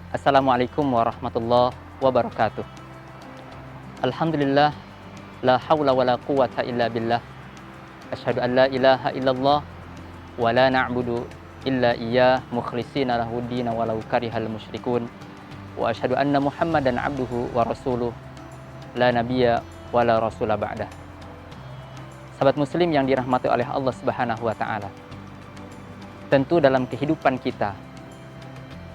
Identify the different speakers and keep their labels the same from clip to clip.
Speaker 1: Assalamualaikum warahmatullahi wabarakatuh. Alhamdulillah, la haula wa la quwata illa billah. Asyhadu an la ilaha illallah wa la na'budu illa iyyah mukhlishina lahud-din walau karihal musyrikun. Wa asyhadu anna Muhammadan abduhu wa rasuluh la nabiyya wa la rasula ba'dah. Sahabat muslim yang dirahmati oleh Allah Subhanahu wa taala. Tentu dalam kehidupan kita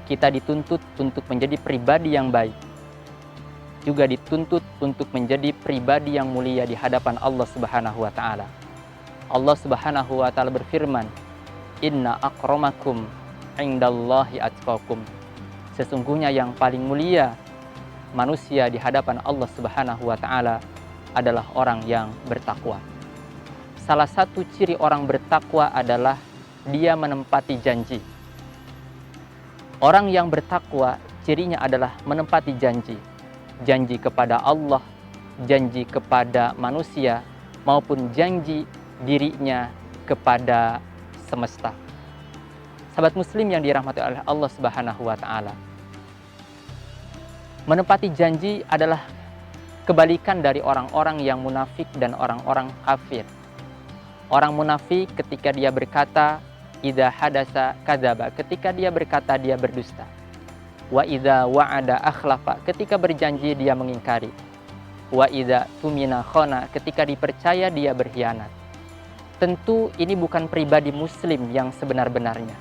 Speaker 1: dituntut untuk menjadi pribadi yang baik. Juga dituntut untuk menjadi pribadi yang mulia di hadapan Allah Subhanahu wa taala. Allah Subhanahu wa taala berfirman, "Inna akramakum indallahi atqakum." Sesungguhnya yang paling mulia manusia di hadapan Allah Subhanahu wa taala adalah orang yang bertakwa. Salah satu ciri orang bertakwa adalah dia menempati janji. Orang yang bertakwa cirinya adalah menempati janji. Janji kepada Allah, janji kepada manusia, maupun janji dirinya kepada semesta. Sahabat muslim yang dirahmati oleh Allah Subhanahu wa taala. Menepati janji adalah kebalikan dari orang-orang yang munafik dan orang-orang kafir. Orang munafik ketika dia berkata, idza hadasa kadzaba, ketika dia berkata dia berdusta. Wa idza wa'ada akhlafa, ketika berjanji dia mengingkari. Wa idza tumina khana, ketika dipercaya dia berkhianat. Tentu ini bukan pribadi muslim yang sebenar-benarnya.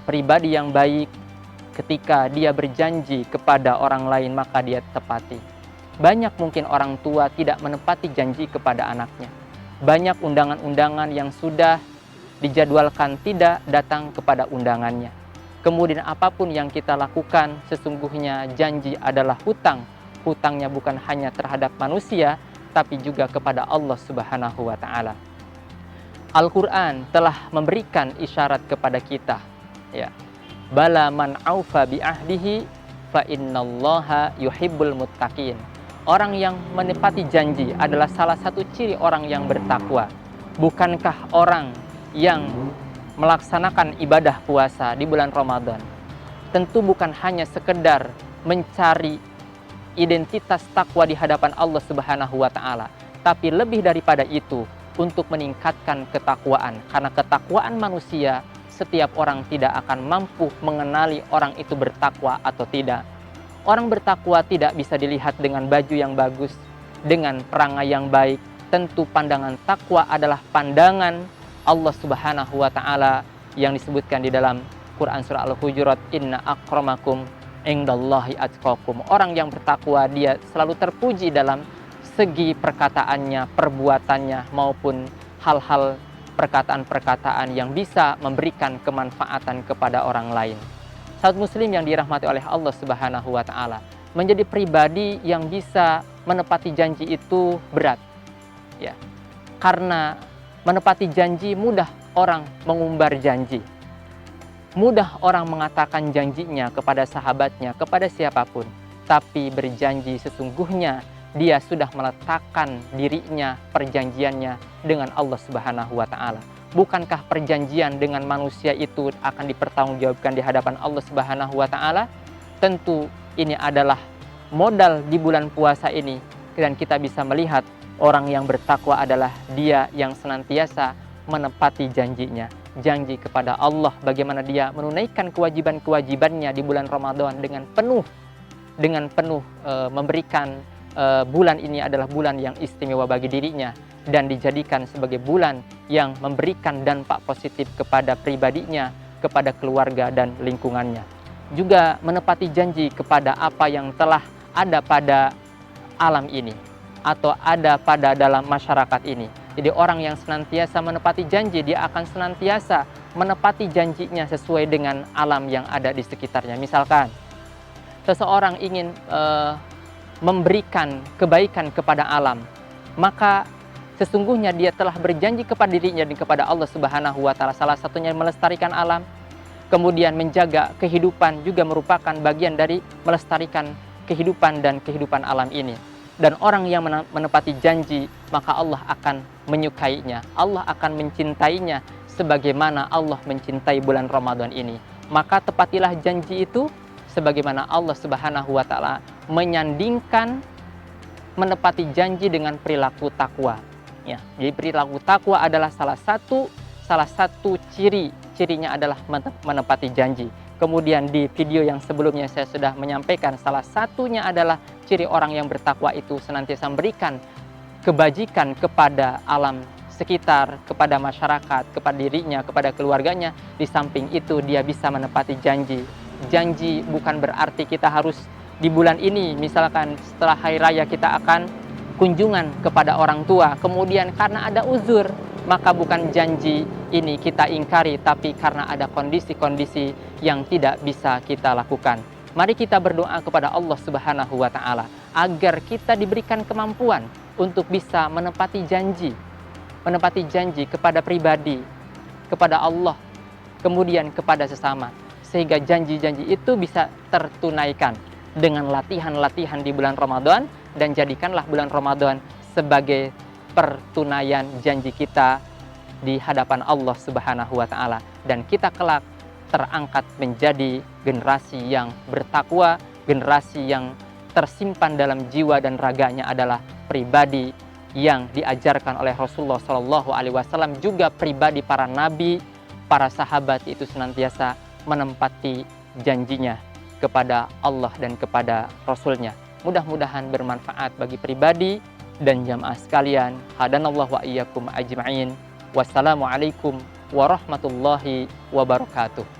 Speaker 1: Pribadi yang baik ketika dia berjanji kepada orang lain maka dia tepati. Banyak mungkin orang tua tidak menepati janji kepada anaknya. Banyak undangan-undangan yang sudah dijadwalkan tidak datang kepada undangannya. Kemudian apapun yang kita lakukan, sesungguhnya janji adalah hutang. Hutangnya bukan hanya terhadap manusia, tapi juga kepada Allah Subhanahu wa taala. Al-Quran telah memberikan isyarat kepada kita. Ya. Bala man aufa bi ahdihi fa innallaha yuhibbul muttaqin. Orang yang menepati janji adalah salah satu ciri orang yang bertakwa. Bukankah orang yang melaksanakan ibadah puasa di bulan Ramadan tentu bukan hanya sekedar mencari identitas takwa di hadapan Allah Subhanahu wa taala, tapi lebih daripada itu untuk meningkatkan ketakwaan, karena ketakwaan manusia setiap orang tidak akan mampu mengenali orang itu bertakwa atau tidak. Orang bertakwa tidak bisa dilihat dengan baju yang bagus, dengan perangai yang baik. Tentu pandangan takwa adalah pandangan Allah Subhanahu wa taala yang disebutkan di dalam Quran surah Al-Hujurat, inna akramakum indallahi atqakum. Orang yang bertakwa dia selalu terpuji dalam segi perkataannya, perbuatannya, maupun hal-hal perkataan-perkataan yang bisa memberikan kemanfaatan kepada orang lain. Sahabat muslim yang dirahmati oleh Allah Subhanahu wa taala, menjadi pribadi yang bisa menepati janji itu berat. Ya. Karena menepati janji mudah orang mengumbar janji. Mudah orang mengatakan janjinya kepada sahabatnya, kepada siapapun. Tapi berjanji sesungguhnya dia sudah meletakkan dirinya, perjanjiannya dengan Allah Subhanahu wa taala. Bukankah perjanjian dengan manusia itu akan dipertanggungjawabkan di hadapan Allah Subhanahu wa taala? Tentu ini adalah modal di bulan puasa ini, dan kita bisa melihat orang yang bertakwa adalah dia yang senantiasa menepati janjinya. Janji kepada Allah, bagaimana dia menunaikan kewajiban-kewajibannya di bulan Ramadan dengan penuh memberikan bulan ini adalah bulan yang istimewa bagi dirinya dan dijadikan sebagai bulan yang memberikan dampak positif kepada pribadinya, kepada keluarga dan lingkungannya. Juga menepati janji kepada apa yang telah ada pada alam ini atau ada pada dalam masyarakat ini. Jadi orang yang senantiasa menepati janji, dia akan senantiasa menepati janjinya sesuai dengan alam yang ada di sekitarnya. Misalkan seseorang ingin memberikan kebaikan kepada alam, maka sesungguhnya dia telah berjanji kepada dirinya dan kepada Allah Subhanahu wa taala. Salah satunya melestarikan alam, kemudian menjaga kehidupan juga merupakan bagian dari melestarikan kehidupan dan kehidupan alam ini. Dan orang yang menepati janji, maka Allah akan menyukainya, Allah akan mencintainya sebagaimana Allah mencintai bulan Ramadan ini. Maka tepatilah janji itu sebagaimana Allah Subhanahu wa taala menyandingkan menepati janji dengan perilaku takwa. Ya, jadi perilaku takwa adalah salah satu cirinya adalah menepati janji. Kemudian di video yang sebelumnya saya sudah menyampaikan salah satunya adalah ciri orang yang bertakwa itu senantiasa memberikan kebajikan kepada alam sekitar, kepada masyarakat, kepada dirinya, kepada keluarganya. Di samping itu dia bisa menepati janji. Janji bukan berarti kita harus di bulan ini, misalkan setelah hari raya kita akan kunjungan kepada orang tua, kemudian karena ada uzur, maka bukan janji ini kita ingkari, tapi karena ada kondisi-kondisi yang tidak bisa kita lakukan. Mari kita berdoa kepada Allah Subhanahu wa taala agar kita diberikan kemampuan untuk bisa menepati janji kepada pribadi, kepada Allah, kemudian kepada sesama, sehingga janji-janji itu bisa tertunaikan dengan latihan-latihan di bulan Ramadan, dan jadikanlah bulan Ramadan sebagai pertunaian janji kita di hadapan Allah Subhanahu wa taala, dan kita kelak terangkat menjadi generasi yang bertakwa, generasi yang tersimpan dalam jiwa dan raganya adalah pribadi yang diajarkan oleh Rasulullah SAW, juga pribadi para nabi, para sahabat itu senantiasa menempati janjinya kepada Allah dan kepada Rasulnya. Mudah-mudahan bermanfaat bagi pribadi dan jamaah sekalian. Hadanallahu wa iyyakum ajma'in. Wassalamualaikum warahmatullahi wabarakatuh.